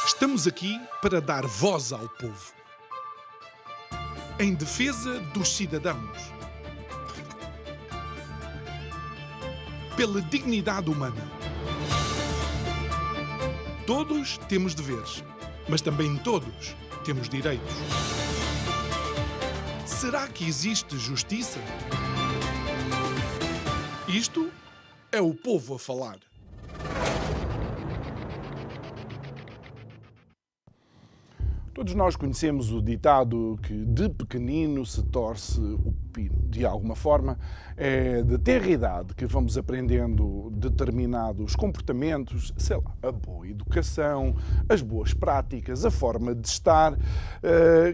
Estamos aqui para dar voz ao povo, em defesa dos cidadãos, pela dignidade humana. Todos temos deveres, mas também todos temos direitos. Será que existe justiça? Isto é o povo a falar. Todos nós conhecemos o ditado que de pequenino se torce o pepino. De alguma forma, é de tenra idade que vamos aprendendo determinados comportamentos, sei lá, a boa educação, as boas práticas, a forma de estar,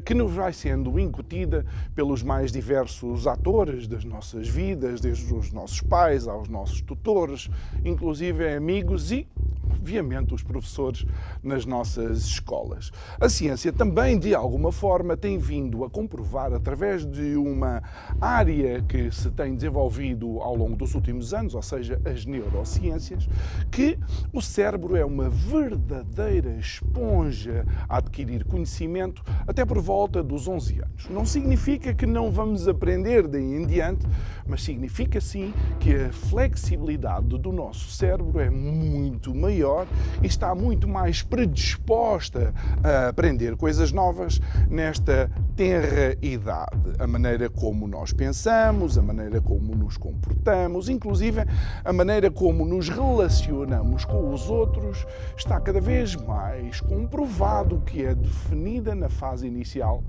que nos vai sendo incutida pelos mais diversos atores das nossas vidas, desde os nossos pais aos nossos tutores, inclusive amigos e, obviamente, os professores nas nossas escolas. A ciência também, de alguma forma, tem vindo a comprovar, através de uma área que se tem desenvolvido ao longo dos últimos anos, ou seja, as neurociências, que o cérebro é uma verdadeira esponja a adquirir conhecimento até por volta dos 11 anos. Não significa que não vamos aprender daí em diante, mas significa sim que a flexibilidade do nosso cérebro é muito maior e está muito mais predisposta a aprender coisas novas nesta tenra idade. A maneira como nós pensamos, a maneira como nos comportamos, inclusive a maneira como nos relacionamos com os outros, está cada vez mais comprovado que é definida na fase inicial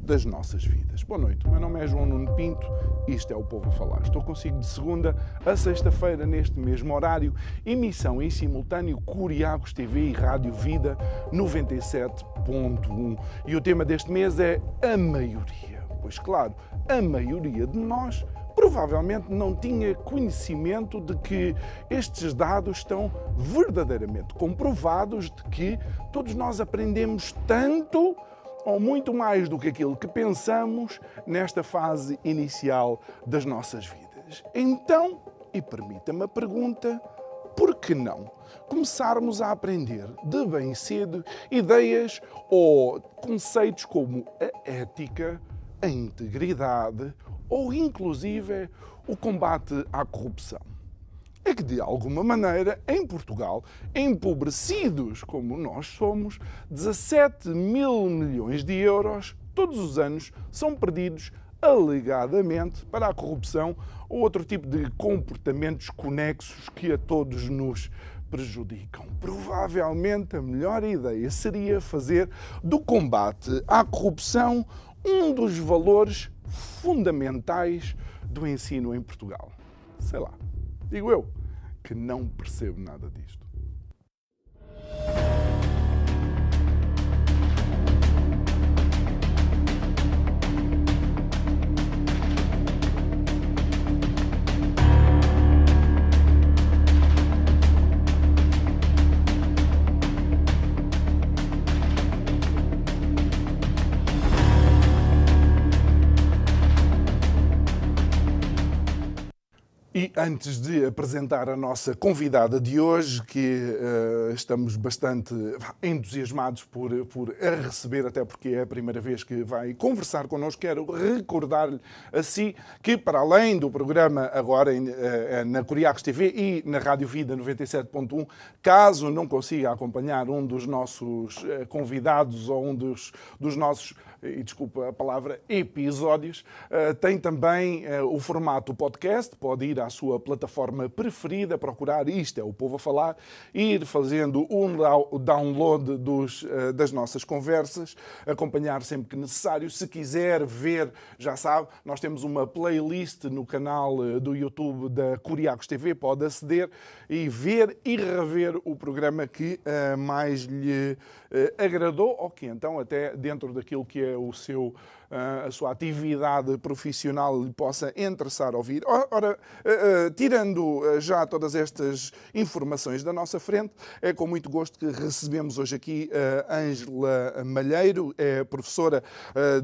das nossas vidas. Boa noite, o meu nome é João Nuno Pinto e isto é o Povo a Falar. Estou consigo de segunda a sexta-feira, neste mesmo horário, emissão em simultâneo Curiacos TV e Rádio Vida 97.1. E o tema deste mês é a maioria. Pois claro, a maioria de nós provavelmente não tinha conhecimento de que estes dados estão verdadeiramente comprovados, de que todos nós aprendemos tanto ou muito mais do que aquilo que pensamos nesta fase inicial das nossas vidas. Então, e permita-me a pergunta, por que não começarmos a aprender de bem cedo ideias ou conceitos como a ética, a integridade ou inclusive o combate à corrupção? É que, de alguma maneira, em Portugal, empobrecidos como nós somos, 17 mil milhões de euros todos os anos são perdidos alegadamente para a corrupção ou outro tipo de comportamentos conexos que a todos nos prejudicam. Provavelmente a melhor ideia seria fazer do combate à corrupção um dos valores fundamentais do ensino em Portugal. Sei lá. Digo eu, que não percebo nada disto. E antes de apresentar a nossa convidada de hoje, que estamos bastante entusiasmados por a receber, até porque é a primeira vez que vai conversar connosco, quero recordar-lhe a si que, para além do programa agora na Curiacos TV e na Rádio Vida 97.1, caso não consiga acompanhar um dos nossos convidados ou um dos nossos, e desculpa a palavra, episódios, tem também o formato podcast, pode ir à sua plataforma preferida, procurar Isto é o Povo a Falar, ir fazendo o download das nossas conversas, acompanhar sempre que necessário. Se quiser ver, já sabe, nós temos uma playlist no canal do YouTube da Curiacos TV, pode aceder e ver e rever o programa que mais lhe agradou, ou que então até dentro daquilo que é o seu a sua atividade profissional lhe possa interessar ouvir. Ora, tirando já todas estas informações da nossa frente, é com muito gosto que recebemos hoje aqui a Ângela Malheiro, é professora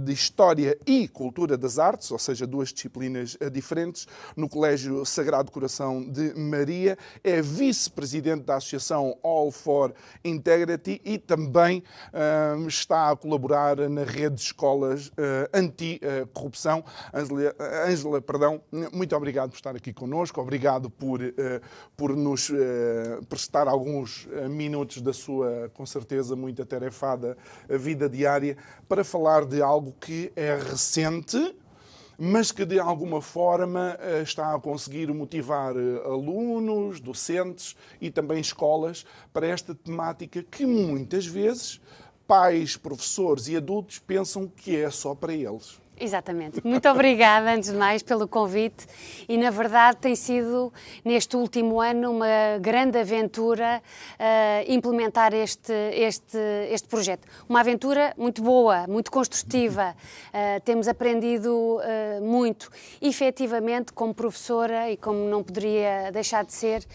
de História e Cultura das Artes, ou seja, duas disciplinas diferentes, no Colégio Sagrado Coração de Maria, é vice-presidente da Associação All for Integrity e também está a colaborar na rede de escolas anti-corrupção. Ângela, muito obrigado por estar aqui connosco, obrigado por nos prestar alguns minutos da sua, com certeza, muito atarefada vida diária para falar de algo que é recente, mas que de alguma forma está a conseguir motivar alunos, docentes e também escolas para esta temática que muitas vezes pais, professores e adultos pensam que é só para eles. Exatamente. Muito obrigada, antes de mais, pelo convite e, na verdade, tem sido, neste último ano, uma grande aventura implementar este projeto. Uma aventura muito boa, muito construtiva. Temos aprendido muito. Efetivamente, como professora e como não poderia deixar de ser,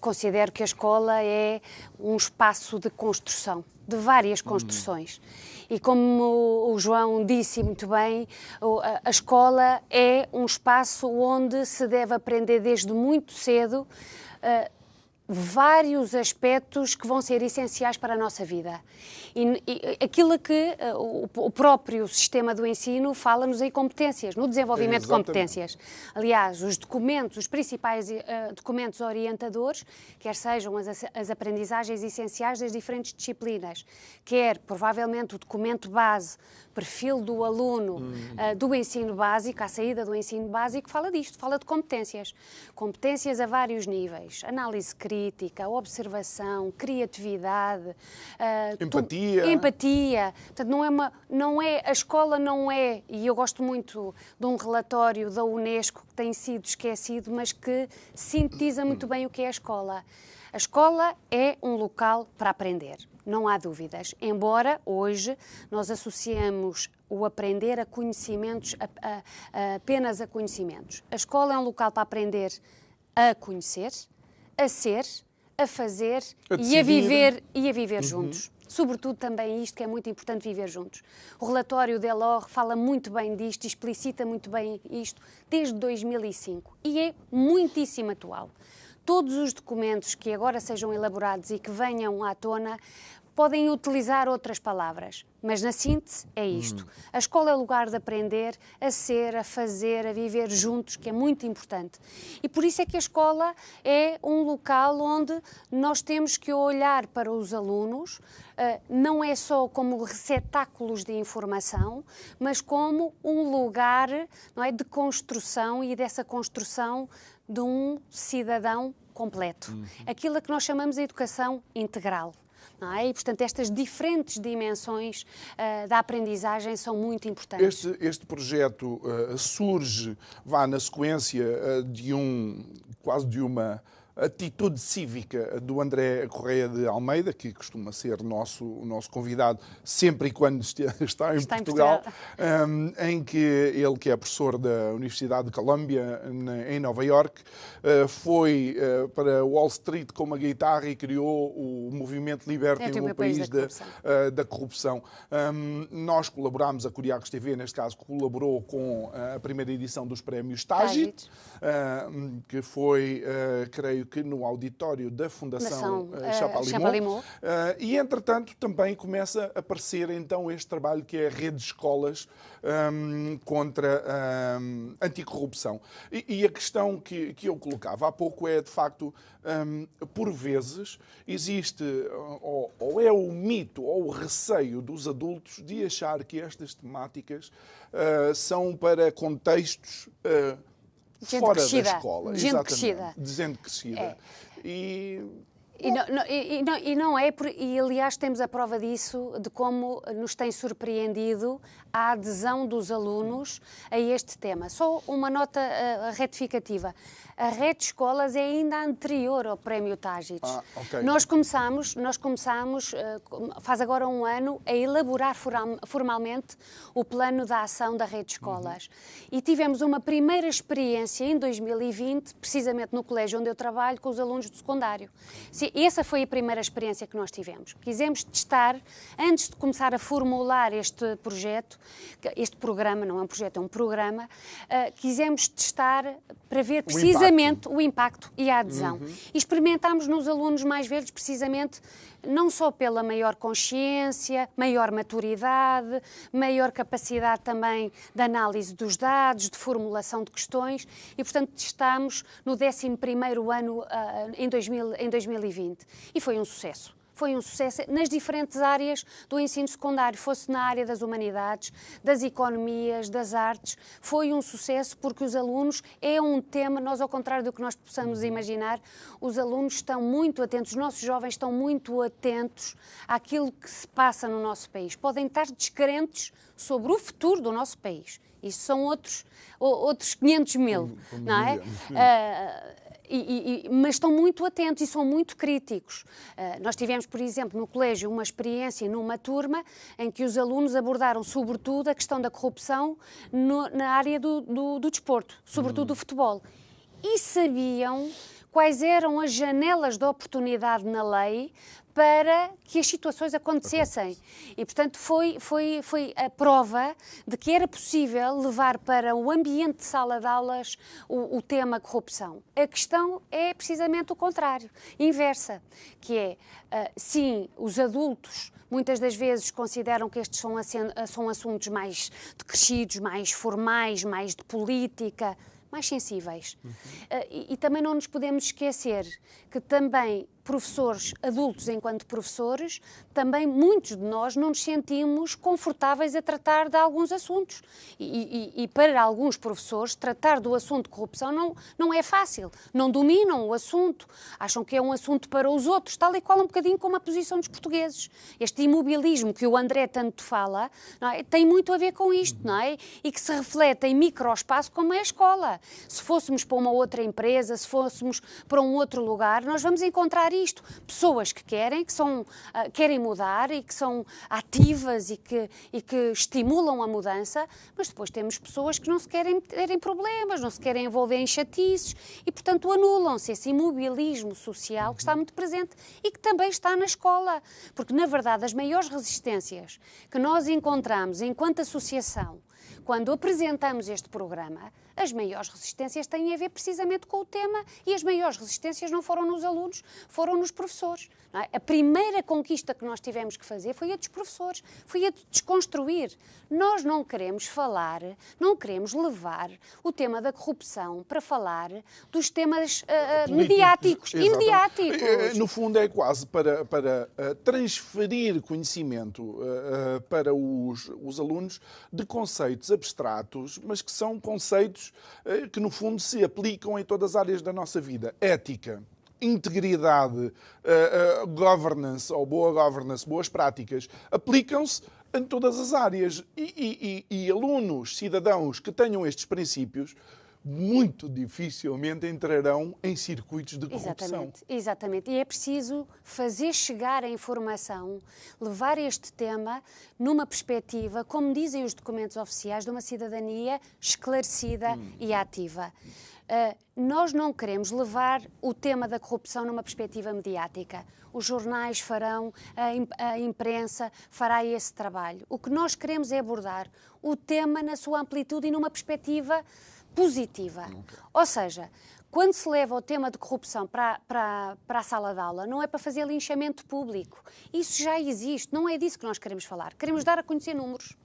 considero que a escola é um espaço de construção, de várias construções. E como o João disse muito bem, a escola é um espaço onde se deve aprender desde muito cedo vários aspectos que vão ser essenciais para a nossa vida. E aquilo que o próprio sistema do ensino fala-nos em competências, no desenvolvimento de competências. Aliás, os principais documentos orientadores, quer sejam as aprendizagens essenciais das diferentes disciplinas, quer provavelmente o documento base, perfil do aluno do ensino básico, à saída do ensino básico, fala disto, fala de competências. Competências a vários níveis. Análise crítica, observação, criatividade, empatia. Portanto, a escola não é, e eu gosto muito de um relatório da Unesco que tem sido esquecido, mas que sintetiza muito bem o que é a escola. A escola é um local para aprender, não há dúvidas. Embora hoje nós associamos o aprender a conhecimentos, apenas a conhecimentos. A escola é um local para aprender a conhecer, a ser, a fazer e a viver juntos. Sobretudo também isto que é muito importante, viver juntos. O relatório Delors fala muito bem disto, explicita muito bem isto desde 2005 e é muitíssimo atual. Todos os documentos que agora sejam elaborados e que venham à tona podem utilizar outras palavras, mas na síntese é isto. A escola é o lugar de aprender a ser, a fazer, a viver juntos, que é muito importante. E por isso é que a escola é um local onde nós temos que olhar para os alunos, não é só como receptáculos de informação, mas como um lugar, não é, de construção e dessa construção de um cidadão completo. Aquilo a que nós chamamos de educação integral. Não é? E, portanto, estas diferentes dimensões da aprendizagem são muito importantes. Este projeto surge, na sequência quase de uma atitude cívica do André Correia de Almeida, que costuma ser nosso convidado sempre e quando está em Portugal, em que ele, que é professor da Universidade de Columbia, em Nova Iorque, foi para Wall Street com uma guitarra e criou o movimento Libertem o País da Corrupção. Nós colaborámos, a Curiacos TV, neste caso, colaborou com a primeira edição dos prémios Tagit, que foi, creio que no auditório da Fundação Chapalimau. E, entretanto, também começa a aparecer então este trabalho que é a rede de escolas contra anticorrupção. E a questão que eu colocava há pouco é, de facto, por vezes existe ou é o mito ou o receio dos adultos de achar que estas temáticas são para contextos fora da escola. Gente crescida. De gente crescida. E E aliás temos a prova disso, de como nos tem surpreendido a adesão dos alunos a este tema. Só uma nota retificativa. A Rede Escolas é ainda anterior ao Prémio Tágites. Okay. Nós começámos, faz agora um ano, a elaborar formalmente o plano de ação da Rede Escolas. E tivemos uma primeira experiência em 2020, precisamente no colégio onde eu trabalho, com os alunos do secundário. Essa foi a primeira experiência que nós tivemos. Quisemos testar, antes de começar a formular este projeto, este programa, não é um projeto, é um programa, quisemos testar para ver precisamente o impacto e a adesão. E experimentámos nos alunos mais velhos, precisamente, não só pela maior consciência, maior maturidade, maior capacidade também de análise dos dados, de formulação de questões, e, portanto, testámos no 11º ano em 2020. E foi um sucesso. Foi um sucesso nas diferentes áreas do ensino secundário, fosse na área das humanidades, das economias, das artes. Foi um sucesso porque os alunos, é um tema, nós ao contrário do que nós possamos imaginar, os alunos estão muito atentos, os nossos jovens estão muito atentos àquilo que se passa no nosso país. Podem estar descrentes sobre o futuro do nosso país. Isso são outros 500 mil, não é? Mas estão muito atentos e são muito críticos. Nós tivemos, por exemplo, no colégio uma experiência numa turma em que os alunos abordaram sobretudo a questão da corrupção na área do desporto, sobretudo do futebol. E sabiam quais eram as janelas de oportunidade na lei para que as situações acontecessem. E, portanto, foi a prova de que era possível levar para o ambiente de sala de aulas o tema corrupção. A questão é precisamente o contrário, inversa, que é, sim, os adultos muitas das vezes consideram que estes são assuntos mais decrescidos, mais formais, mais de política, mais sensíveis. E também não nos podemos esquecer que também professores, adultos enquanto professores, também muitos de nós não nos sentimos confortáveis a tratar de alguns assuntos. E para alguns professores, tratar do assunto de corrupção não é fácil. Não dominam o assunto, acham que é um assunto para os outros, tal e qual um bocadinho como a posição dos portugueses. Este imobilismo que o André tanto fala, não é, tem muito a ver com isto, não é? E que se reflete em microespaço como é a escola. Se fôssemos para uma outra empresa, se fôssemos para um outro lugar, nós vamos encontrar isto. Pessoas que querem mudar e que são ativas e que estimulam a mudança, mas depois temos pessoas que não se querem meter em problemas, não se querem envolver em chatices e, portanto, anulam-se esse imobilismo social que está muito presente e que também está na escola. Porque, na verdade, as maiores resistências que nós encontramos enquanto associação, quando apresentamos este programa, as maiores resistências têm a ver precisamente com o tema e as maiores resistências não foram nos alunos, foram nos professores. Não é? A primeira conquista que nós tivemos que fazer foi a dos professores, foi a de desconstruir. Nós não queremos falar, não queremos levar o tema da corrupção para falar dos temas mediáticos, imediáticos. No fundo é quase para transferir conhecimento para os alunos de conceitos abstratos, mas que são conceitos que no fundo se aplicam em todas as áreas da nossa vida. Ética, integridade, governance ou boa governance, boas práticas, aplicam-se em todas as áreas. E alunos, cidadãos que tenham estes princípios, muito dificilmente entrarão em circuitos de corrupção. Exatamente. E é preciso fazer chegar a informação, levar este tema numa perspectiva, como dizem os documentos oficiais, de uma cidadania esclarecida e ativa. Nós não queremos levar o tema da corrupção numa perspectiva mediática. Os jornais farão, a imprensa fará esse trabalho. O que nós queremos é abordar o tema na sua amplitude e numa perspectiva positiva. Ou seja, quando se leva o tema de corrupção para a sala de aula, não é para fazer linchamento público. Isso já existe, não é disso que nós queremos falar. Queremos dar a conhecer números.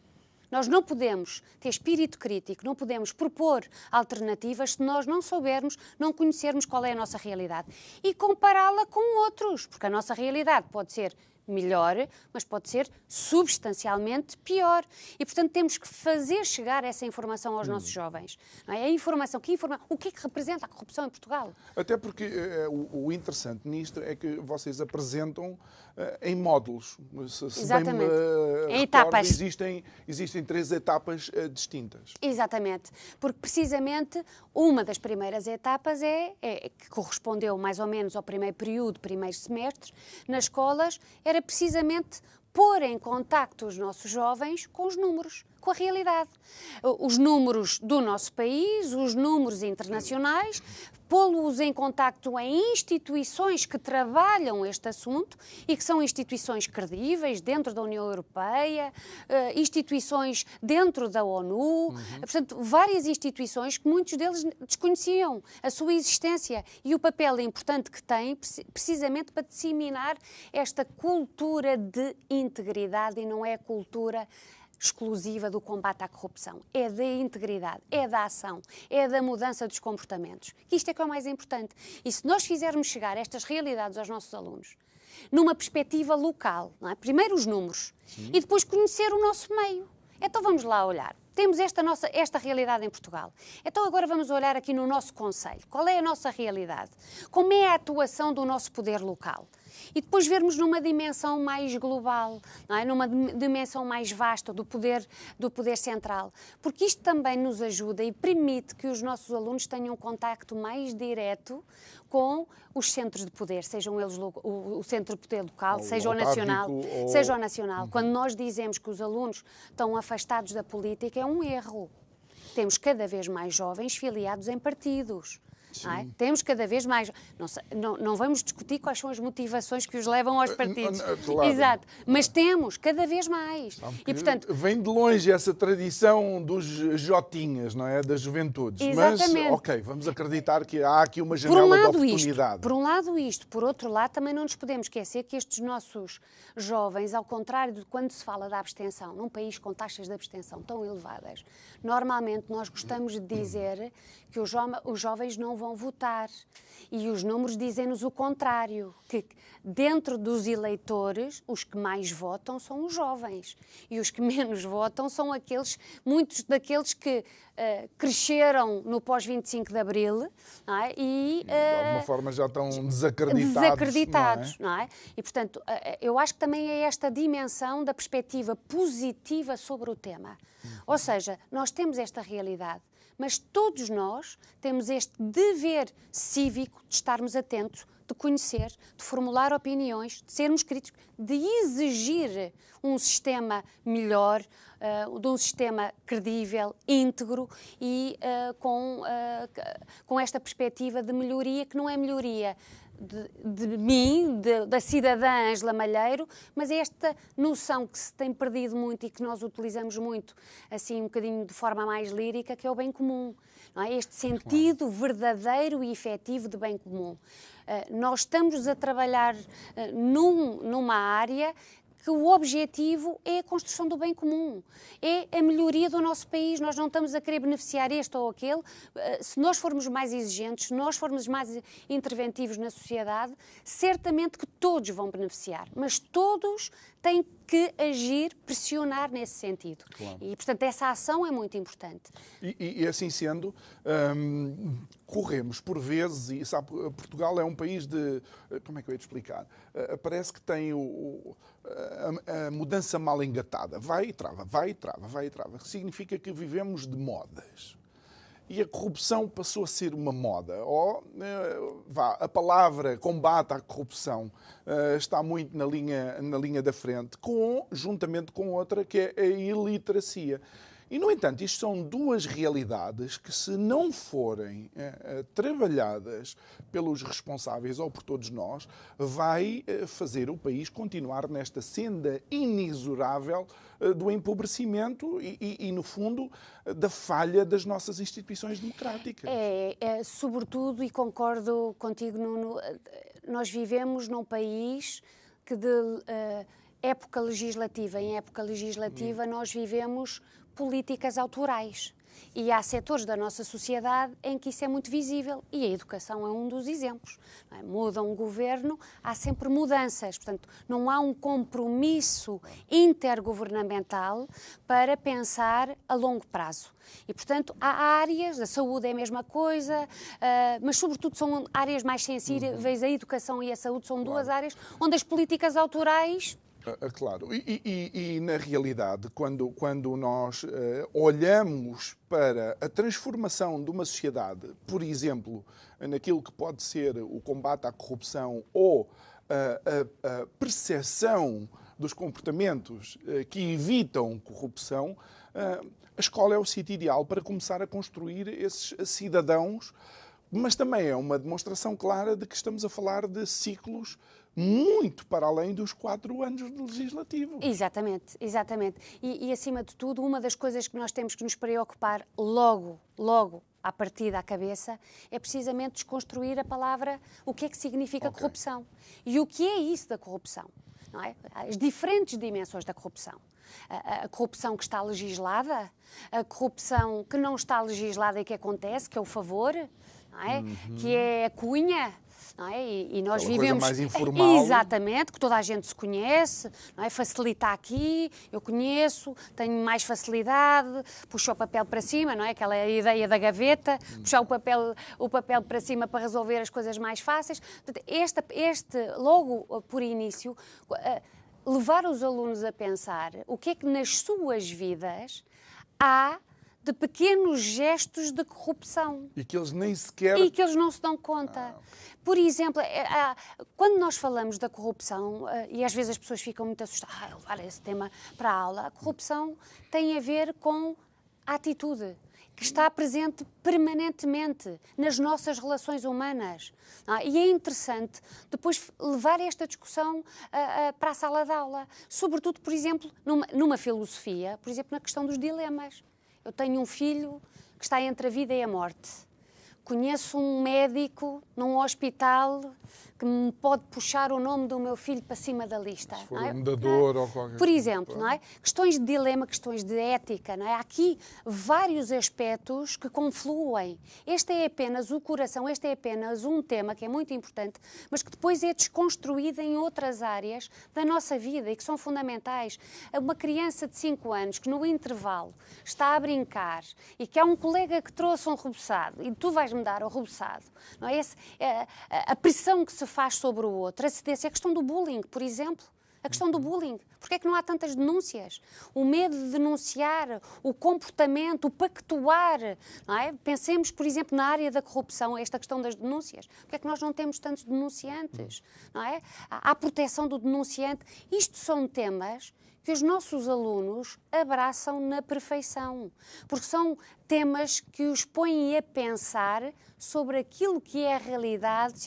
Nós não podemos ter espírito crítico, não podemos propor alternativas se nós não soubermos, não conhecermos qual é a nossa realidade. E compará-la com outros, porque a nossa realidade pode ser melhor, mas pode ser substancialmente pior. E, portanto, temos que fazer chegar essa informação aos nossos jovens. Não é? A informação, o que é que representa a corrupção em Portugal? Até porque o interessante nisto é que vocês apresentam em módulos. Exatamente. Em etapas. Existem 3 etapas distintas. Exatamente. Porque, precisamente, uma das primeiras etapas que correspondeu mais ou menos ao primeiro período, primeiro semestre, nas escolas, era precisamente pôr em contacto os nossos jovens com os números, com a realidade. Os números do nosso país, os números internacionais, pô-los em contacto em instituições que trabalham este assunto e que são instituições credíveis dentro da União Europeia, instituições dentro da ONU, portanto, várias instituições que muitos deles desconheciam a sua existência e o papel importante que têm precisamente para disseminar esta cultura de integridade, e não é a cultura exclusiva do combate à corrupção. É da integridade, é da ação, é da mudança dos comportamentos. Isto é que é o mais importante. E se nós fizermos chegar estas realidades aos nossos alunos, numa perspectiva local, não é? Primeiro os números, sim, e depois conhecer o nosso meio. Então vamos lá olhar. Temos esta realidade em Portugal. Então agora vamos olhar aqui no nosso concelho. Qual é a nossa realidade? Como é a atuação do nosso poder local? E depois vermos numa dimensão mais global, não é? Numa dimensão mais vasta do poder central. Porque isto também nos ajuda e permite que os nossos alunos tenham um contacto mais direto com os centros de poder, sejam eles o centro de poder local, seja o nacional, seja o nacional. Quando nós dizemos que os alunos estão afastados da política, é um erro. Temos cada vez mais jovens filiados em partidos. Não é? Temos cada vez mais. Não vamos discutir quais são as motivações que os levam aos partidos. Claro. Exato. Mas temos cada vez mais. E, portanto, vem de longe essa tradição dos jotinhas, não é? Das juventudes. Exatamente. Mas, ok, vamos acreditar que há aqui uma janela de oportunidade. Por um lado isto. Por outro lado, também não nos podemos esquecer que estes nossos jovens, ao contrário de quando se fala da abstenção, num país com taxas de abstenção tão elevadas, normalmente nós gostamos de dizer que os jovens não vão votar. E os números dizem-nos o contrário, que dentro dos eleitores, os que mais votam são os jovens. E os que menos votam são muitos daqueles que cresceram no pós-25 de Abril, não é? E de alguma forma já estão desacreditados. Não é? E, portanto, eu acho que também é esta dimensão da perspectiva positiva sobre o tema. Ou seja, nós temos esta realidade, mas todos nós temos este dever cívico de estarmos atentos, de conhecer, de formular opiniões, de sermos críticos, de exigir um sistema melhor, de um sistema credível, íntegro e com esta perspectiva de melhoria, que não é melhoria de mim, da cidadã Ângela Malheiro, mas é esta noção que se tem perdido muito e que nós utilizamos muito, assim, um bocadinho de forma mais lírica, que é o bem comum. Não é? Este sentido verdadeiro e efetivo de bem comum. Nós estamos a trabalhar numa área que o objetivo é a construção do bem comum, é a melhoria do nosso país. Nós não estamos a querer beneficiar este ou aquele. Se nós formos mais exigentes, se nós formos mais interventivos na sociedade, certamente que todos vão beneficiar, mas todos têm que agir, pressionar nesse sentido. Claro. E, portanto, essa ação é muito importante. E assim sendo, corremos por vezes, e sabe, Portugal é um país de... Como é que eu ia te explicar? Parece que tem a mudança mal engatada. Vai e trava, vai e trava, vai e trava. Significa que vivemos de modas. E a corrupção passou a ser uma moda. A palavra combate à corrupção está muito na linha da frente, juntamente com outra, que é a iliteracia. E, no entanto, isto são duas realidades que, se não forem trabalhadas pelos responsáveis ou por todos nós, vai fazer o país continuar nesta senda inexorável do empobrecimento e, no fundo, da falha das nossas instituições democráticas. Sobretudo, e concordo contigo, Nuno, nós vivemos num país que época legislativa em época legislativa nós vivemos políticas autorais. E há setores da nossa sociedade em que isso é muito visível e a educação é um dos exemplos. Não é? Muda um governo, há sempre mudanças. Portanto, não há um compromisso intergovernamental para pensar a longo prazo. E, portanto, há áreas, a saúde é a mesma coisa, mas, sobretudo, são áreas mais sensíveis. A educação e a saúde são duas áreas onde as políticas autorais... Claro, e na realidade, quando nós olhamos para a transformação de uma sociedade, por exemplo, naquilo que pode ser o combate à corrupção ou a percepção dos comportamentos que evitam corrupção, a escola é o sítio ideal para começar a construir esses cidadãos, mas também é uma demonstração clara de que estamos a falar de ciclos muito para além dos 4 anos do legislativo. Exatamente, exatamente. E, acima de tudo, uma das coisas que nós temos que nos preocupar logo à partida, à cabeça, é precisamente desconstruir a palavra, o que é que significa corrupção. E o que é isso da corrupção? Não é? As diferentes dimensões da corrupção. A corrupção que está legislada, a corrupção que não está legislada e que acontece, que é o favor, não é? Que é a cunha. Não é? E nós vivemos coisa mais informal. Exatamente, que toda a gente se conhece, não é? Facilita aqui, eu conheço, tenho mais facilidade, puxo o papel para cima, não é? Aquela ideia da gaveta, puxar o papel para cima para resolver as coisas mais fáceis. Logo por início, levar os alunos a pensar o que é que nas suas vidas há de pequenos gestos de corrupção. E que eles nem sequer... E que eles não se dão conta. Por exemplo, quando nós falamos da corrupção, e às vezes as pessoas ficam muito assustadas, levar esse tema para a aula, a corrupção tem a ver com a atitude, que está presente permanentemente nas nossas relações humanas. E é interessante depois levar esta discussão para a sala de aula. Sobretudo, por exemplo, numa filosofia, por exemplo, na questão dos dilemas. Eu tenho um filho que está entre a vida e a morte. Conheço um médico num hospital que me pode puxar o nome do meu filho para cima da lista. Se for um dador ou qualquer Por exemplo, não é? Questões de dilema, questões de ética, não é? Há aqui vários aspectos que confluem. Este é apenas o coração, este é apenas um tema que é muito importante, mas que depois é desconstruído em outras áreas da nossa vida e que são fundamentais. Uma criança de 5 anos que no intervalo está a brincar e que há um colega que trouxe um reboçado e tu vais-me dar o reboçado, não é? A pressão que se faz sobre o outro, a cedência, a questão do bullying, por exemplo. A questão do bullying. Porquê é que não há tantas denúncias? O medo de denunciar, o comportamento, o pactuar. Não é? Pensemos, por exemplo, na área da corrupção, esta questão das denúncias. Porquê é que nós não temos tantos denunciantes? Não é? Há a proteção do denunciante. Isto são temas que os nossos alunos abraçam na perfeição, porque são temas que os põem a pensar sobre aquilo que é a realidade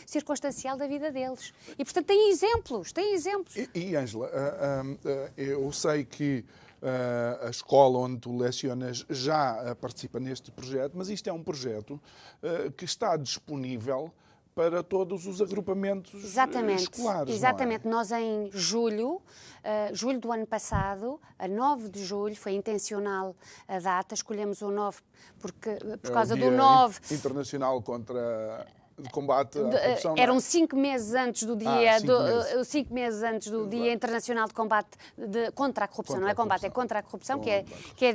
circunstancial da vida deles. E, portanto, têm exemplos. E Ângela, eu sei que a escola onde tu lecionas já participa neste projeto, mas isto é um projeto que está disponível para todos os agrupamentos escolares. Exatamente. Não é? Nós em julho do ano passado, a 9 de julho, foi intencional a data, escolhemos o 9 por causa do 9... Internacional contra... de combate à corrupção. Eram 5 meses antes do dia, 5 meses antes do Dia Internacional de Combate contra a Corrupção, não é combate, é contra a corrupção, que é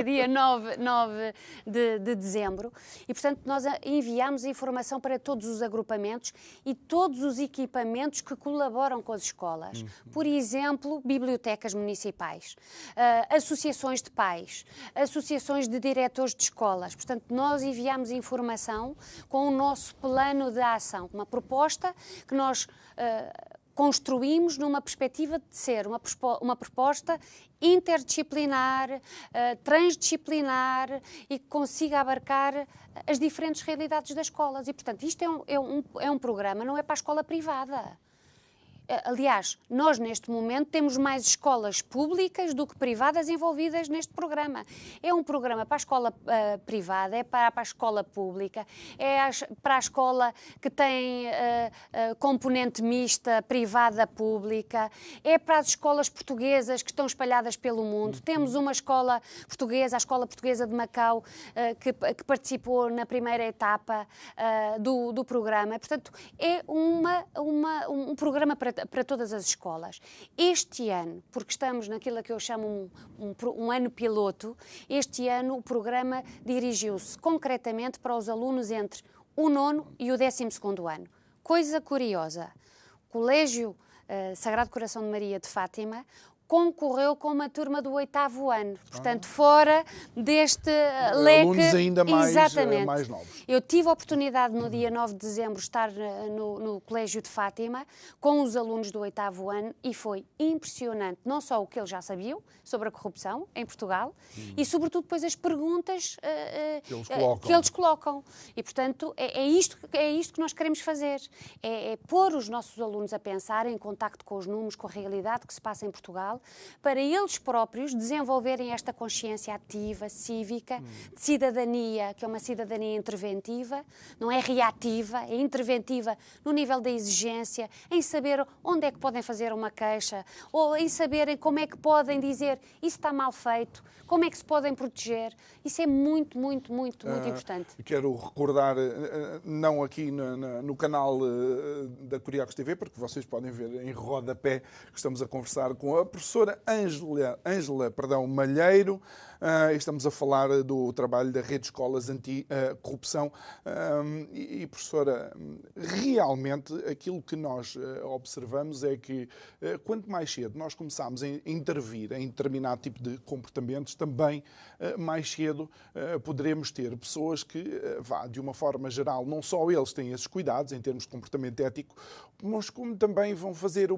dia 9 de dezembro. E, portanto, nós enviámos a informação para todos os agrupamentos e todos os equipamentos que colaboram com as escolas. Por exemplo, bibliotecas municipais, associações de pais, associações de diretores de escolas. Portanto, nós enviámos informação com o nosso plano de ação, uma proposta que nós construímos numa perspectiva de ser uma proposta interdisciplinar, transdisciplinar e que consiga abarcar as diferentes realidades das escolas. E, portanto, isto é um programa, não é para a escola privada. aliás, nós neste momento temos mais escolas públicas do que privadas envolvidas neste programa. É um programa para a escola privada, é para a escola pública, para a escola que tem componente mista, privada, pública, é para as escolas portuguesas que estão espalhadas pelo mundo. Temos uma escola portuguesa, a Escola Portuguesa de Macau, que participou na primeira etapa do programa. Portanto, é um programa para todas as escolas. Este ano, porque estamos naquilo que eu chamo um ano piloto, este ano o programa dirigiu-se concretamente para os alunos entre o 9º e o 12º ano. Coisa curiosa, o Colégio Sagrado Coração de Maria de Fátima concorreu com uma turma do 8º ano, portanto, fora deste leque. Alunos ainda mais, exatamente. Mais novos. Eu tive a oportunidade no dia 9 de dezembro estar no Colégio de Fátima com os alunos do 8º ano e foi impressionante, não só o que eles já sabiam sobre a corrupção em Portugal e, sobretudo, depois as perguntas que eles colocam. E, portanto, é isto que nós queremos fazer, é pôr os nossos alunos a pensar em contacto com os números, com a realidade que se passa em Portugal, para eles próprios desenvolverem esta consciência ativa, cívica, de cidadania, que é uma cidadania interventiva, não é reativa, é interventiva no nível da exigência, em saber onde é que podem fazer uma queixa, ou em saberem como é que podem dizer isso está mal feito, como é que se podem proteger. Isso é muito, muito, muito, muito importante. Quero recordar, não aqui no canal da Curiacos TV, porque vocês podem ver em rodapé que estamos a conversar com a professora Ângela Malheiro. Estamos a falar do trabalho da Rede de Escolas Anti-Corrupção. E, professora, realmente aquilo que nós observamos é que quanto mais cedo nós começamos a intervir em determinado tipo de comportamentos, também mais cedo poderemos ter pessoas que, de uma forma geral, não só eles têm esses cuidados em termos de comportamento ético, mas como também vão fazer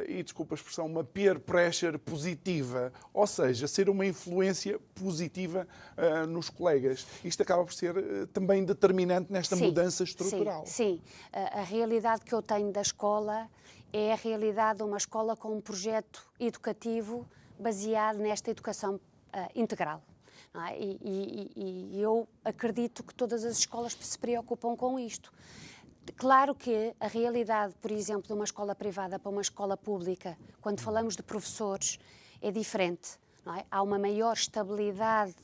e desculpa a expressão, uma peer pressure positiva, ou seja, ser uma influência positiva nos colegas. Isto acaba por ser também determinante nesta mudança estrutural. Sim. A realidade que eu tenho da escola é a realidade de uma escola com um projeto educativo baseado nesta educação integral. Não é? E eu acredito que todas as escolas se preocupam com isto. Claro que a realidade, por exemplo, de uma escola privada para uma escola pública, quando falamos de professores, é diferente. Não é? Há uma maior estabilidade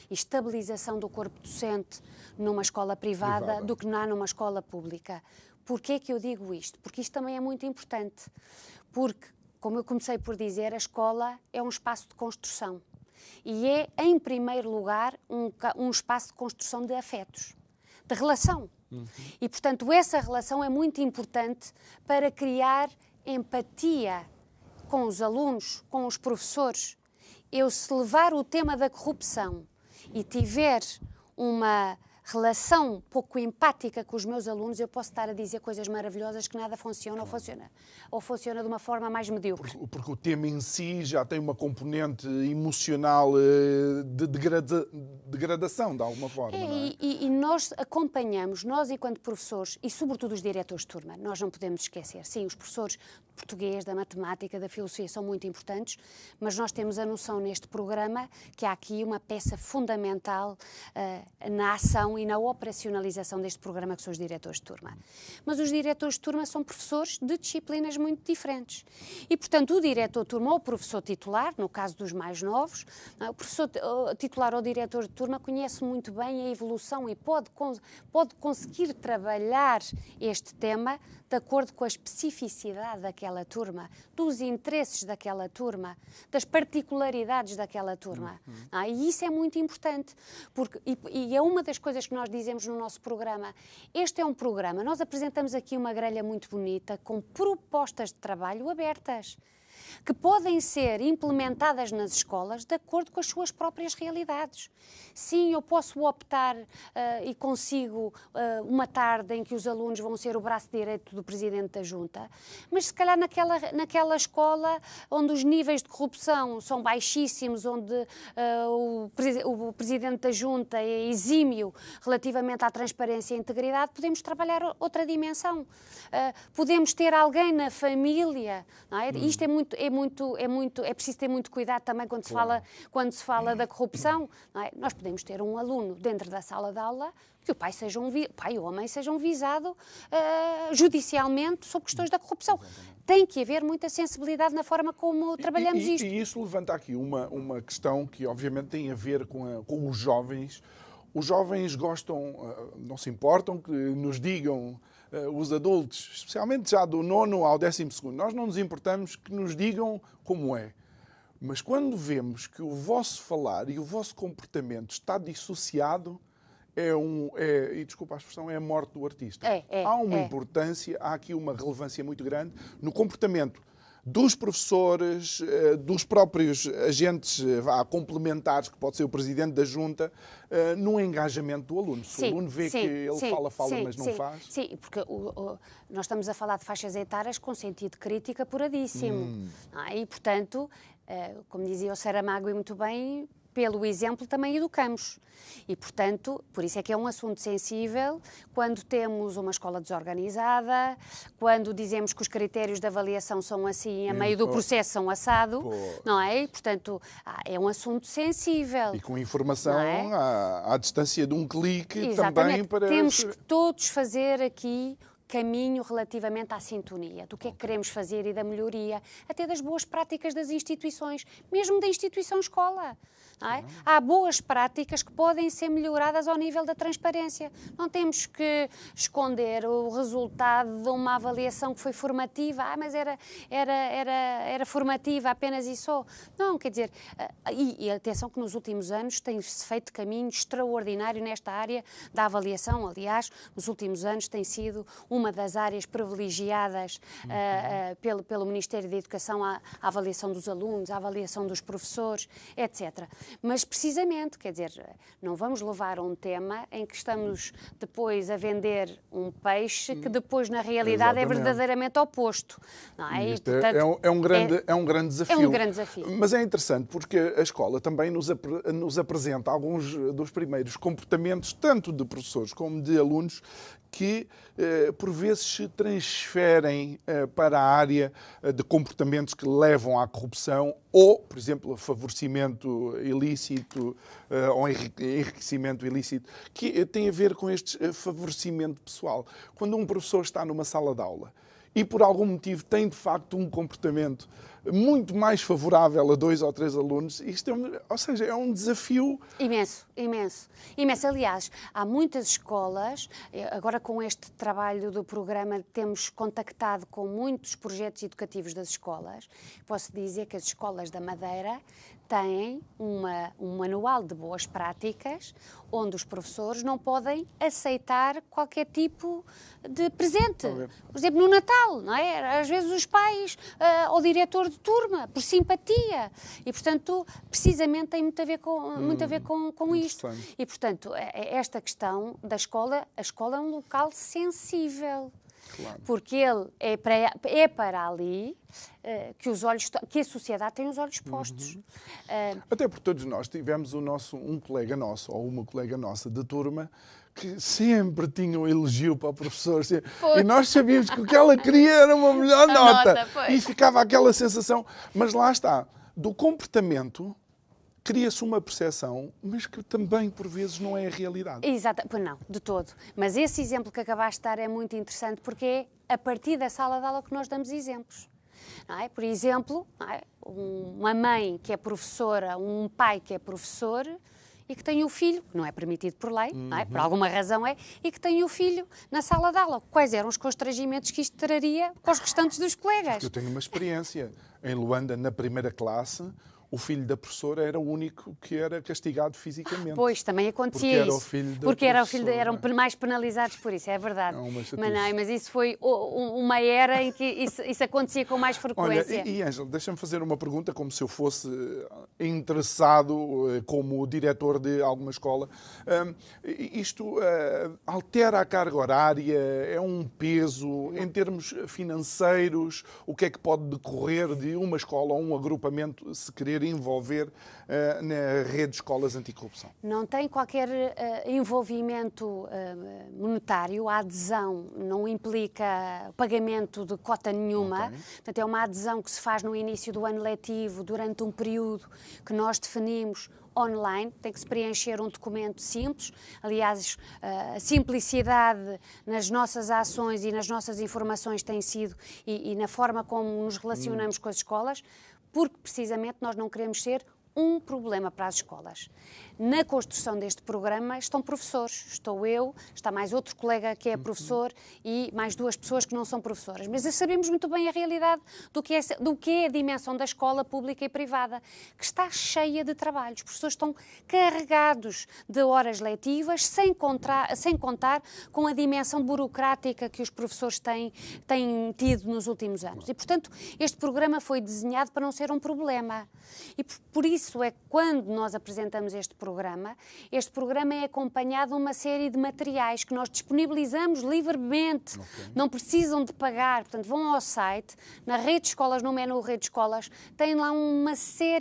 e estabilização do corpo docente numa escola privada do que há numa escola pública. Porquê que eu digo isto? Porque isto também é muito importante. Porque, como eu comecei por dizer, a escola é um espaço de construção. E é, em primeiro lugar, um espaço de construção de afetos, de relação. E, portanto, essa relação é muito importante para criar empatia com os alunos, com os professores. Eu, se levar o tema da corrupção e tiver uma relação pouco empática com os meus alunos, eu posso estar a dizer coisas maravilhosas que nada funciona ou funciona de uma forma mais medíocre. Porque o tema em si já tem uma componente emocional de degradação, de alguma forma. Não é? E nós acompanhamos, nós enquanto professores, e sobretudo os diretores de turma, nós não podemos esquecer. Sim, os professores de português, da matemática, da filosofia são muito importantes, mas nós temos a noção neste programa que há aqui uma peça fundamental na ação e na operacionalização deste programa, que são os diretores de turma. Mas os diretores de turma são professores de disciplinas muito diferentes. E, portanto, o diretor de turma ou o professor titular, no caso dos mais novos, o professor titular ou diretor de turma conhece muito bem a evolução e pode conseguir trabalhar este tema de acordo com a especificidade daquela turma, dos interesses daquela turma, das particularidades daquela turma. E isso é muito importante, e é uma das coisas que nós dizemos no nosso programa. Este é um programa, nós apresentamos aqui uma grelha muito bonita, com propostas de trabalho abertas. que podem ser implementadas nas escolas de acordo com as suas próprias realidades. Sim, eu posso optar e consigo uma tarde em que os alunos vão ser o braço direito do Presidente da Junta, mas se calhar naquela escola onde os níveis de corrupção são baixíssimos, onde o Presidente da Junta é exímio relativamente à transparência e integridade, podemos trabalhar outra dimensão. Podemos ter alguém na família, não é? Isto é preciso ter muito cuidado também quando se fala da corrupção, não é? Nós podemos ter um aluno dentro da sala de aula que o pai ou a mãe sejam visados judicialmente sobre questões da corrupção. Tem que haver muita sensibilidade na forma como trabalhamos isto. E isso levanta aqui uma questão que obviamente tem a ver com os jovens. Os jovens gostam, não se importam que nos digam os adultos, especialmente já do 9º ao 12º, nós não nos importamos que nos digam como é. Mas quando vemos que o vosso falar e o vosso comportamento está dissociado, e desculpa a expressão, é a morte do artista. Há uma importância, há aqui uma relevância muito grande no comportamento dos professores, dos próprios agentes complementares, que pode ser o Presidente da Junta, no engajamento do aluno. Se o aluno vê que ele fala, mas não faz... Sim, porque nós estamos a falar de faixas etárias com sentido de crítica apuradíssimo. E, portanto, como dizia o Saramago e muito bem, pelo exemplo também educamos. E, portanto, por isso é que é um assunto sensível quando temos uma escola desorganizada, quando dizemos que os critérios de avaliação são assim, a meio do processo são assado, não é? E, portanto, é um assunto sensível. E com informação à distância de um clique. Exatamente. Também para... Temos que todos fazer aqui caminho relativamente à sintonia, do que é que queremos fazer e da melhoria, até das boas práticas das instituições, mesmo da instituição escola. Não é? Há boas práticas que podem ser melhoradas ao nível da transparência. Não temos que esconder o resultado de uma avaliação que foi formativa, mas era formativa apenas e só. Não, quer dizer, e atenção que nos últimos anos tem-se feito caminho extraordinário nesta área da avaliação. Aliás, nos últimos anos tem sido uma das áreas privilegiadas pelo Ministério da Educação, a avaliação dos alunos, a avaliação dos professores, etc. Mas, precisamente, quer dizer, não vamos levar a um tema em que estamos depois a vender um peixe que depois, na realidade, é verdadeiramente oposto. Não é? E, portanto, é um grande desafio. É um grande desafio. Mas é interessante porque a escola também nos apresenta alguns dos primeiros comportamentos, tanto de professores como de alunos, que por vezes se transferem para a área de comportamentos que levam à corrupção ou, por exemplo, a favorecimento ilícito ou enriquecimento ilícito, que tem a ver com este favorecimento pessoal. Quando um professor está numa sala de aula e por algum motivo tem de facto um comportamento muito mais favorável a 2 ou 3 alunos, isto é um desafio... Imenso. Aliás, há muitas escolas, agora com este trabalho do programa temos contactado com muitos projetos educativos das escolas. Posso dizer que as escolas da Madeira têm um manual de boas práticas onde os professores não podem aceitar qualquer tipo de presente. Por exemplo, no Natal, não é? Às vezes os pais ou o diretor de turma, por simpatia. E, portanto, precisamente tem muito a ver com isto. E, portanto, esta questão da escola, a escola é um local sensível. Claro. Porque ele é para ali que a sociedade tem os olhos postos. Até porque todos nós tivemos um colega nosso ou uma colega nossa de turma que sempre tinha um elogio para o professor. E nós sabíamos que o que ela queria era uma melhor nota. E ficava aquela sensação. Mas lá está, do comportamento cria-se uma percepção, mas que também, por vezes, não é a realidade. Exato, pois não, de todo. Mas esse exemplo que acabaste de dar é muito interessante porque é a partir da sala de aula que nós damos exemplos. Não é? Por exemplo, não é? Uma mãe que é professora, um pai que é professor e que tem o filho, que não é permitido por lei, não é? Por alguma razão e que tem o filho na sala de aula. Quais eram os constrangimentos que isto traria para os restantes dos colegas? Eu tenho uma experiência. Em Luanda, na primeira classe, o filho da professora era o único que era castigado fisicamente. Pois, também acontecia porque isso. Era o filho da porque professora. eram mais penalizados por isso, é verdade. Mas Mas isso foi uma era em que isso acontecia com mais frequência. Olha, e Ângela, deixa-me fazer uma pergunta, como se eu fosse interessado como diretor de alguma escola. Isto altera a carga horária? É um peso? Em termos financeiros, o que é que pode decorrer de uma escola ou um agrupamento se querer envolver na rede de escolas anticorrupção? Não tem qualquer envolvimento monetário. A adesão não implica pagamento de cota nenhuma. Okay. Portanto, é uma adesão que se faz no início do ano letivo, durante um período que nós definimos online, tem que se preencher um documento simples. Aliás, a simplicidade nas nossas ações e nas nossas informações tem sido, e na forma como nos relacionamos com as escolas, porque precisamente nós não queremos ser um problema para as escolas. Na construção deste programa estão professores, estou eu, está mais outro colega que é professor e mais 2 pessoas que não são professoras. Mas sabemos muito bem a realidade do que é a dimensão da escola pública e privada, que está cheia de trabalhos. Os professores estão carregados de horas letivas, sem contar com a dimensão burocrática que os professores têm tido nos últimos anos. E, portanto, este programa foi desenhado para não ser um problema. E por isso é que, quando nós apresentamos este programa é acompanhado de uma série de materiais que nós disponibilizamos livremente. Okay. Não precisam de pagar. Portanto, vão ao site, na Rede de Escolas, no menu Rede de Escolas, tem lá um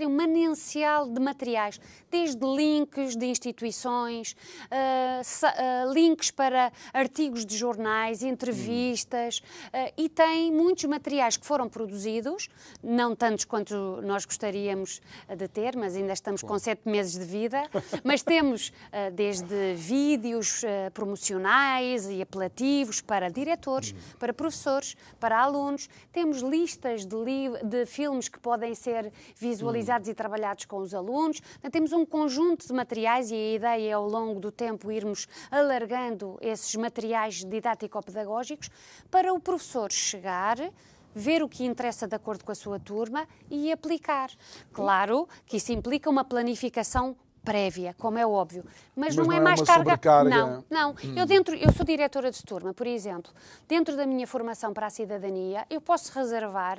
manancial de materiais, desde links de instituições, links para artigos de jornais, entrevistas, e tem muitos materiais que foram produzidos, não tantos quanto nós gostaríamos de ter, mas ainda estamos com 7 meses de vida, mas temos desde vídeos promocionais e apelativos para diretores, para professores, para alunos, temos listas de filmes que podem ser visualizados e trabalhados com os alunos, temos um conjunto de materiais e a ideia é ao longo do tempo irmos alargando esses materiais didático-pedagógicos para o professor chegar, ver o que interessa de acordo com a sua turma e aplicar. Claro que isso implica uma planificação prévia, como é óbvio, mas não é mais carga. Não. Eu sou diretora de turma, por exemplo. Dentro da minha formação para a cidadania, eu posso reservar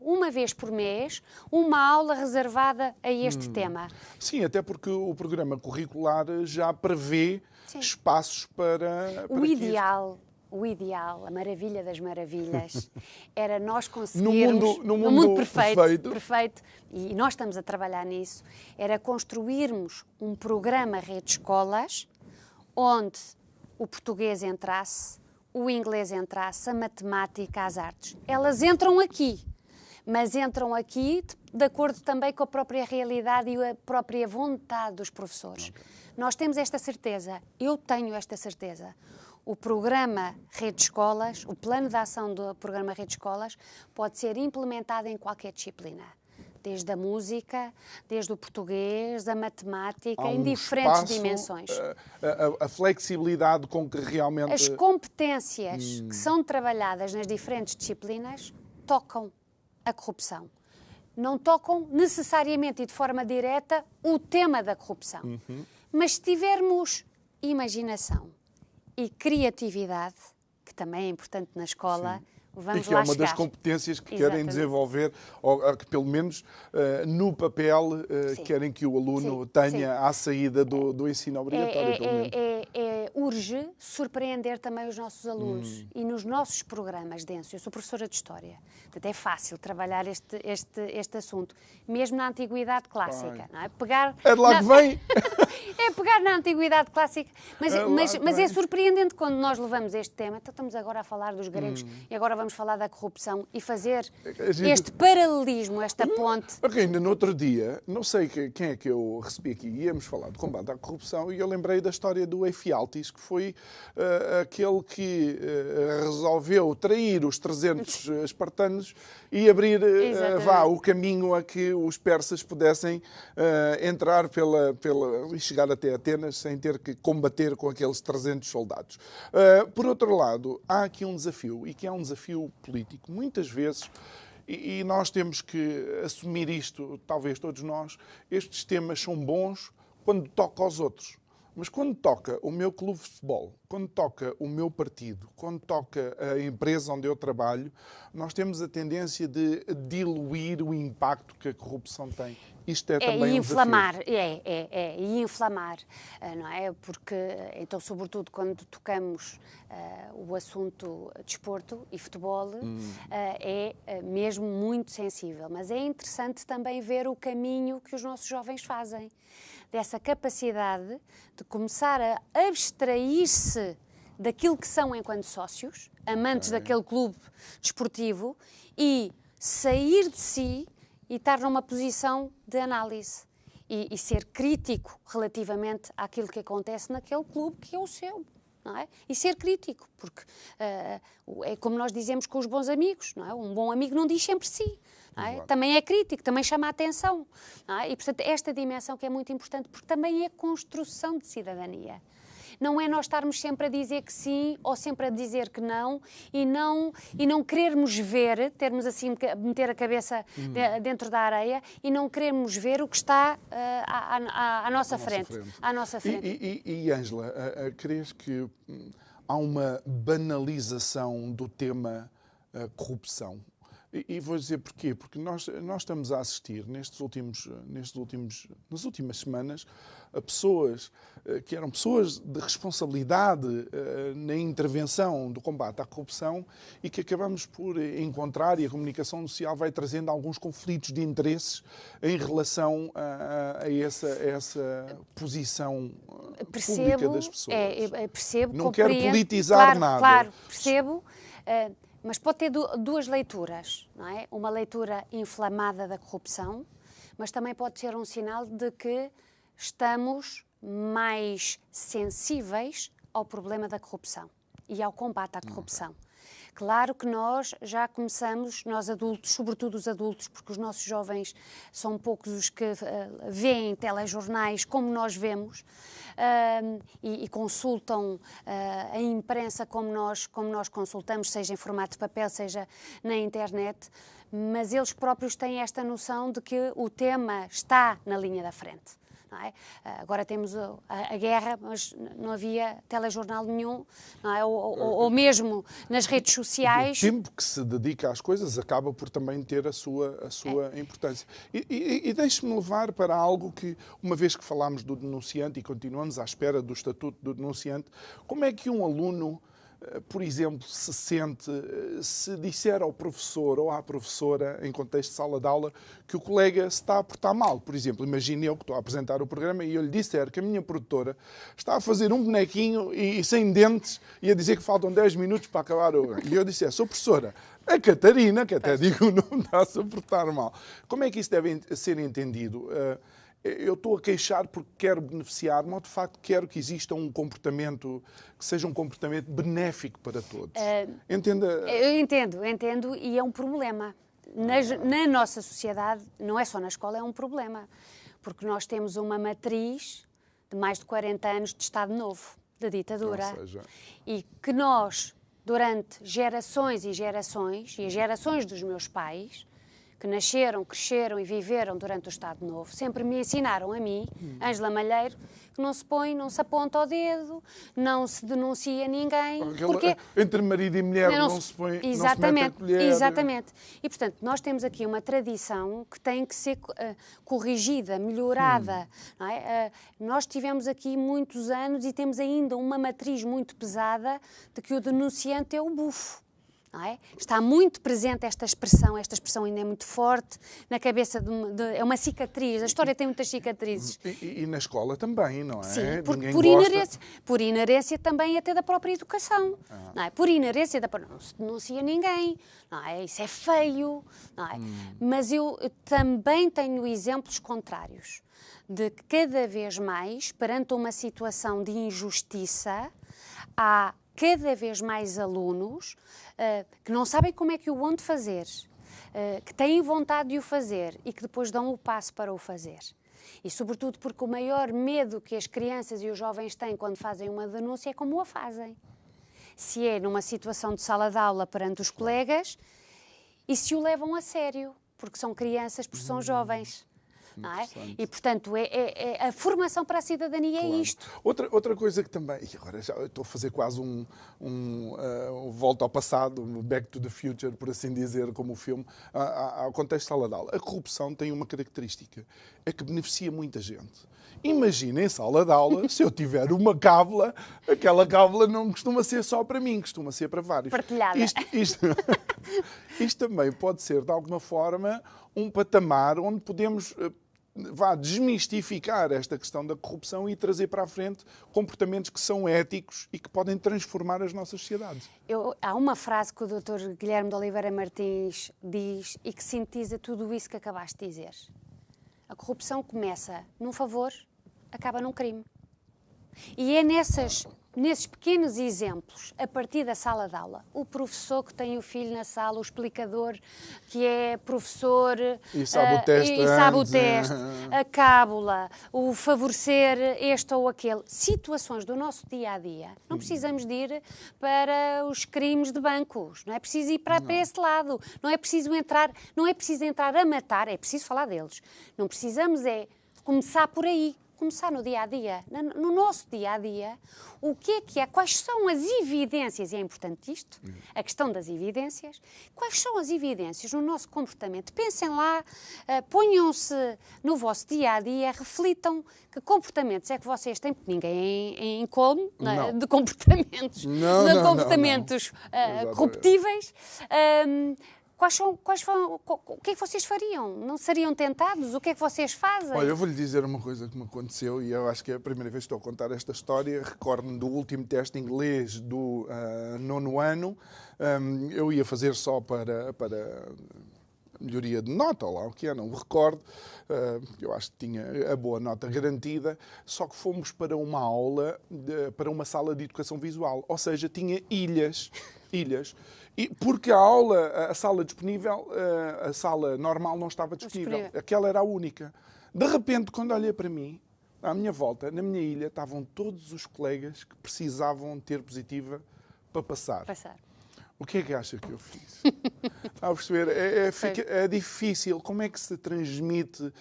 uma vez por mês uma aula reservada a este tema. Sim, até porque o programa curricular já prevê espaços para O ideal, a maravilha das maravilhas, era nós conseguirmos, no mundo perfeito, e nós estamos a trabalhar nisso, era construirmos um programa Rede de Escolas onde o português entrasse, o inglês entrasse, a matemática, as artes. Elas entram aqui, mas entram aqui de acordo também com a própria realidade e a própria vontade dos professores. Okay. Nós temos esta certeza, eu tenho esta certeza. O programa Rede de Escolas, o plano de ação do programa Rede de Escolas, pode ser implementado em qualquer disciplina. Desde a música, desde o português, a matemática, em diferentes dimensões. A flexibilidade com que realmente... As competências que são trabalhadas nas diferentes disciplinas tocam a corrupção. Não tocam necessariamente e de forma direta o tema da corrupção. Mas se tivermos imaginação e criatividade, que também é importante na escola, vamos lá chegar. E que é uma das competências que querem desenvolver, ou que pelo menos no papel querem que o aluno tenha à saída do ensino obrigatório. Urge surpreender também os nossos alunos e nos nossos programas densos. Eu sou professora de História, portanto é fácil trabalhar este assunto, mesmo na Antiguidade Clássica. Não é? É de lá que vem! É pegar na Antiguidade Clássica, mas é surpreendente quando nós levamos este tema. Então estamos agora a falar dos gregos e agora vamos falar da corrupção e fazer este paralelismo, esta ponte. Porque ainda no outro dia, não sei quem é que eu recebi aqui, íamos falar de combate à corrupção e eu lembrei da história do Efialtes, que foi aquele que resolveu trair os 300 espartanos e abrir o caminho a que os persas pudessem entrar e chegar até Atenas sem ter que combater com aqueles 300 soldados. Por outro lado, há aqui um desafio, e que é um desafio político. Muitas vezes, E nós temos que assumir isto, talvez todos nós. Estes temas são bons quando toca aos outros. Mas quando toca o meu clube de futebol, quando toca o meu partido, quando toca a empresa onde eu trabalho, nós temos a tendência de diluir o impacto que a corrupção tem. Isto é também inflamar, um desafio. E inflamar, não é? Porque, então, sobretudo quando tocamos o assunto desporto e futebol, é mesmo muito sensível. Mas é interessante também ver o caminho que os nossos jovens fazem, dessa capacidade de começar a abstrair-se daquilo que são enquanto sócios, amantes daquele clube desportivo, e sair de si e estar numa posição de análise e ser crítico relativamente àquilo que acontece naquele clube que é o seu. Não é? E ser crítico, porque é como nós dizemos com os bons amigos, não é? Um bom amigo não diz sempre sim. Não é? Também é crítico, também chama a atenção. Não é? E, portanto, esta dimensão que é muito importante, porque também é construção de cidadania. Não é nós estarmos sempre a dizer que sim ou sempre a dizer que não e não querermos ver, termos assim, meter a cabeça dentro da areia e não querermos ver o que está à nossa frente. À nossa frente. E Ângela, crees que há uma banalização do tema corrupção? E vou dizer porquê. Porque nós estamos a assistir nas últimas semanas a pessoas que eram pessoas de responsabilidade na intervenção do combate à corrupção e que acabamos por encontrar, e a comunicação social vai trazendo alguns conflitos de interesses em relação a essa posição pública das pessoas. Percebo, não quero politizar nada. Claro, percebo. Mas pode ter duas leituras, não é? Uma leitura inflamada da corrupção, mas também pode ser um sinal de que estamos mais sensíveis ao problema da corrupção e ao combate à corrupção. Claro que nós já começamos, nós adultos, sobretudo os adultos, porque os nossos jovens são poucos os que veem telejornais como nós vemos e consultam a imprensa como nós consultamos, seja em formato de papel, seja na internet, mas eles próprios têm esta noção de que o tema está na linha da frente. Não é? Agora temos a guerra, mas não havia telejornal nenhum, não é? ou mesmo nas redes sociais. O tempo que se dedica às coisas acaba por também ter a sua importância. E deixe-me levar para algo que, uma vez que falámos do denunciante e continuamos à espera do estatuto do denunciante, como é que um aluno, por exemplo, se sente se disser ao professor ou à professora, em contexto de sala de aula, que o colega se está a portar mal? Por exemplo, imagine eu que estou a apresentar o programa e eu lhe disser que a minha produtora está a fazer um bonequinho e sem dentes e a dizer que faltam 10 minutos para acabar o... E eu disser, sou professora, a Catarina, que até digo não está-se a portar mal. Como é que isso deve ser entendido? Eu estou a queixar porque quero beneficiar-me ou, de facto, quero que exista um comportamento que seja um comportamento benéfico para todos? Entenda? Eu entendo, e é um problema. Na nossa sociedade, não é só na escola, é um problema. Porque nós temos uma matriz de mais de 40 anos de Estado Novo, de ditadura. E que nós, durante gerações e gerações, e as gerações dos meus pais, que nasceram, cresceram e viveram durante o Estado Novo, sempre me ensinaram a mim, Ângela Malheiro, que não se põe, não se aponta ao dedo, não se denuncia ninguém. Porque entre marido e mulher não se põe, exatamente, não se mete a colher. Exatamente. E, portanto, nós temos aqui uma tradição que tem que ser corrigida, melhorada. Não é? Nós tivemos aqui muitos anos e temos ainda uma matriz muito pesada de que o denunciante é o bufo. Não é? Está muito presente esta expressão ainda é muito forte na cabeça é uma cicatriz, a história tem muitas cicatrizes. E na escola também, não é? Sim, por inerência também até da própria educação. Não é? Por inerência, não se denuncia ninguém, não é? Isso é feio. Não é? Mas eu também tenho exemplos contrários, de que cada vez mais, perante uma situação de injustiça, há cada vez mais alunos que não sabem como é que o vão de fazer, que têm vontade de o fazer e que depois dão o passo para o fazer. E, sobretudo, porque o maior medo que as crianças e os jovens têm quando fazem uma denúncia é como a fazem. Se é numa situação de sala de aula perante os colegas e se o levam a sério, porque são crianças, porque são jovens. Não é? E, portanto, a formação para a cidadania é isto. Outra coisa que também, e agora já estou a fazer quase volta ao passado, um Back to the Future, por assim dizer, como o filme, ao contexto de sala de aula. A corrupção tem uma característica, é que beneficia muita gente. Imagina em sala de aula, se eu tiver uma cábula, aquela cábula não costuma ser só para mim, costuma ser para vários. Partilhada. Isto também pode ser, de alguma forma, um patamar onde podemos desmistificar esta questão da corrupção e trazer para a frente comportamentos que são éticos e que podem transformar as nossas sociedades. Há uma frase que o Dr. Guilherme de Oliveira Martins diz e que sintetiza tudo isso que acabaste de dizer. A corrupção começa num favor, acaba num crime. E é nesses pequenos exemplos, a partir da sala de aula, o professor que tem o filho na sala, o explicador que é professor e sabe o teste, a cábula, o favorecer este ou aquele, situações do nosso dia-a-dia. Não precisamos de ir para os crimes de bancos, não é preciso ir para esse lado, não é preciso entrar a matar, é preciso falar deles. Não precisamos começar por aí. Começar no dia-a-dia, no nosso dia-a-dia, o que é, quais são as evidências, e é importante isto, a questão das evidências, quais são as evidências no nosso comportamento. Pensem lá, ponham-se no vosso dia-a-dia, reflitam que comportamentos é que vocês têm, porque ninguém é incólume de comportamentos, corruptíveis. O que é que vocês fariam? Não seriam tentados? O que é que vocês fazem? Olha, eu vou-lhe dizer uma coisa que me aconteceu e eu acho que é a primeira vez que estou a contar esta história. Recordo-me do último teste de inglês do 9º ano. Eu ia fazer só para melhoria de nota, ou lá o que é, não me recordo. Eu acho que tinha a boa nota garantida, só que fomos para uma aula, para uma sala de educação visual, ou seja, tinha ilhas. E porque a sala disponível, a sala normal não estava disponível. Aquela era a única. De repente, quando olhei para mim, à minha volta, na minha ilha, estavam todos os colegas que precisavam ter positiva para passar. O que é que acha que eu fiz? Está a perceber? É difícil. Como é que se transmite,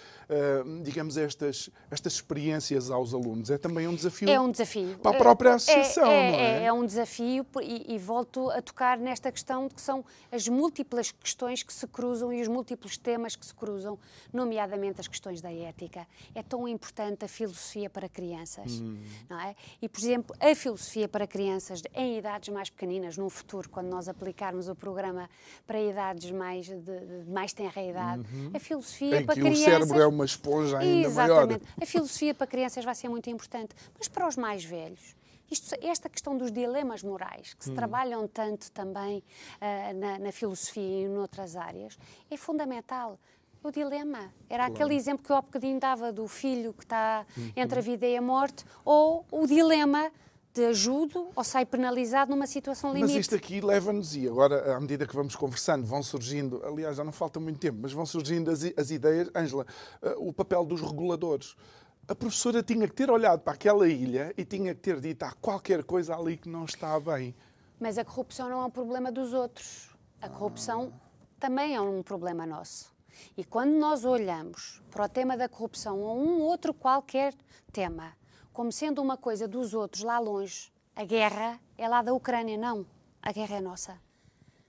digamos, estas experiências aos alunos? É também um desafio. É um desafio. Para a própria associação, não é? É um desafio e volto a tocar nesta questão de que são as múltiplas questões que se cruzam e os múltiplos temas que se cruzam, nomeadamente as questões da ética. É tão importante a filosofia para crianças, não é? E, por exemplo, a filosofia para crianças em idades mais pequeninas, num futuro, quando nós aplicarmos o programa para idades de mais tenra idade, a filosofia para crianças... o cérebro é uma esponja ainda maior. Exatamente. A filosofia para crianças vai ser muito importante. Mas para os mais velhos, esta questão dos dilemas morais, que se trabalham tanto também na filosofia e noutras áreas, é fundamental. O dilema. Era aquele exemplo que eu há bocadinho dava do filho que está entre a vida e a morte, ou o dilema de ajudo ou sai penalizado numa situação limite. Mas isto aqui leva-nos, e agora, à medida que vamos conversando, vão surgindo, aliás, já não falta muito tempo, mas vão surgindo as ideias. Ângela, o papel dos reguladores. A professora tinha que ter olhado para aquela ilha e tinha que ter dito há qualquer coisa ali que não está bem. Mas a corrupção não é um problema dos outros. A corrupção também é um problema nosso. E quando nós olhamos para o tema da corrupção ou um outro qualquer tema, como sendo uma coisa dos outros lá longe, a guerra é lá da Ucrânia, não. A guerra é nossa.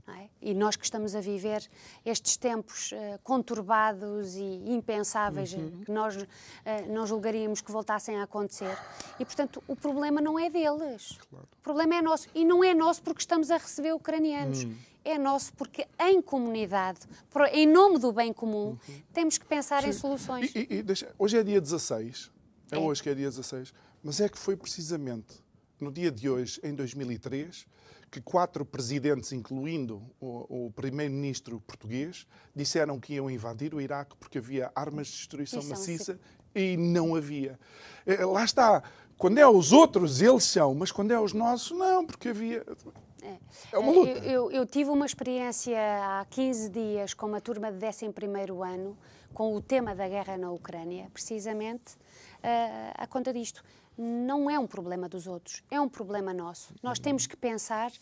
Não é? E nós que estamos a viver estes tempos conturbados e impensáveis, que nós não julgaríamos que voltassem a acontecer. E, portanto, o problema não é deles. Claro. O problema é nosso. E não é nosso porque estamos a receber ucranianos. É nosso porque, em comunidade, em nome do bem comum, temos que pensar em soluções. Hoje é dia 16. É hoje que é dia 16, mas é que foi precisamente no dia de hoje, em 2003, que 4 presidentes, incluindo o primeiro-ministro português, disseram que iam invadir o Iraque porque havia armas de destruição maciça e não havia. Lá está. Quando é os outros, eles são, mas quando é os nossos, não, porque havia... É uma luta. Eu tive uma experiência há 15 dias com uma turma de 11º ano, com o tema da guerra na Ucrânia, precisamente à conta disto. Não é um problema dos outros, é um problema nosso. Nós temos que pensar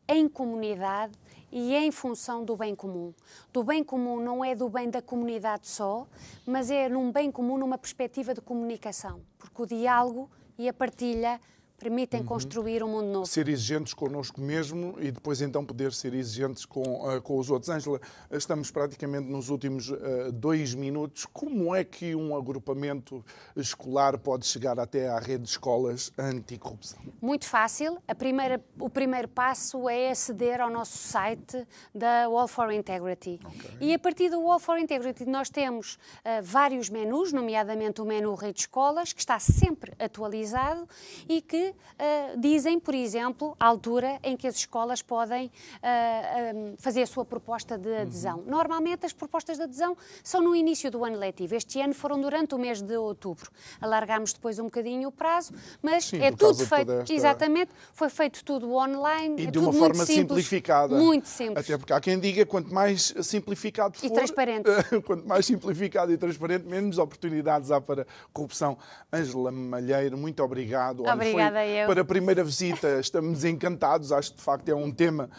em comunidade e em função do bem comum. Do bem comum não é do bem da comunidade só, mas é num bem comum numa perspectiva de comunicação, porque o diálogo e a partilha permitem construir um mundo novo. Ser exigentes connosco mesmo e depois então poder ser exigentes com os outros. Ângela, estamos praticamente nos últimos 2 minutos. Como é que um agrupamento escolar pode chegar até à rede de escolas anticorrupção? Muito fácil. O primeiro passo é aceder ao nosso site da Wall for Integrity. E a partir do Wall for Integrity nós temos vários menus, nomeadamente o menu Rede de Escolas, que está sempre atualizado e que dizem, por exemplo, a altura em que as escolas podem fazer a sua proposta de adesão. Normalmente as propostas de adesão são no início do ano letivo. Este ano foram durante o mês de outubro. Alargámos depois um bocadinho o prazo, mas Sim, é por tudo causa de feito, toda esta... exatamente, foi feito tudo online. E é de uma tudo forma muito simples, simplificada. Muito simples. Até porque há quem diga, quanto mais simplificado for... E transparente. Quanto mais simplificado e transparente, menos oportunidades há para corrupção. Ângela Malheiro, muito obrigado. Obrigada a eu. Para a primeira visita, estamos encantados. Acho que, de facto, é um tema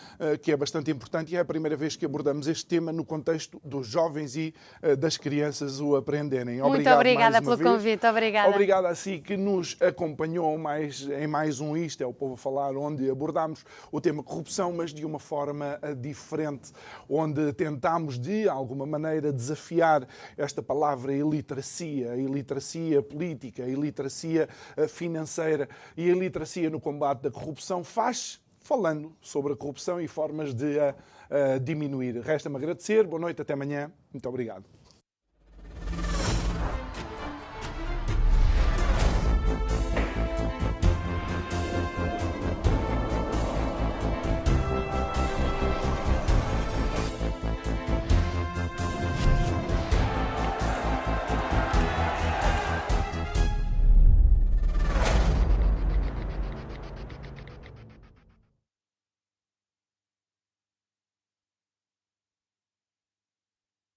que é bastante importante e é a primeira vez que abordamos este tema no contexto dos jovens e das crianças o aprenderem. Muito obrigada pelo convite. Obrigada. Obrigado a si que nos acompanhou em mais um Isto é o Povo a Falar, onde abordámos o tema corrupção, mas de uma forma diferente, onde tentámos, de alguma maneira, desafiar esta palavra iliteracia, a iliteracia política, a iliteracia financeira e a iliteracia no combate da corrupção, falando sobre a corrupção e formas de a diminuir. Resta-me agradecer. Boa noite, até amanhã. Muito obrigado.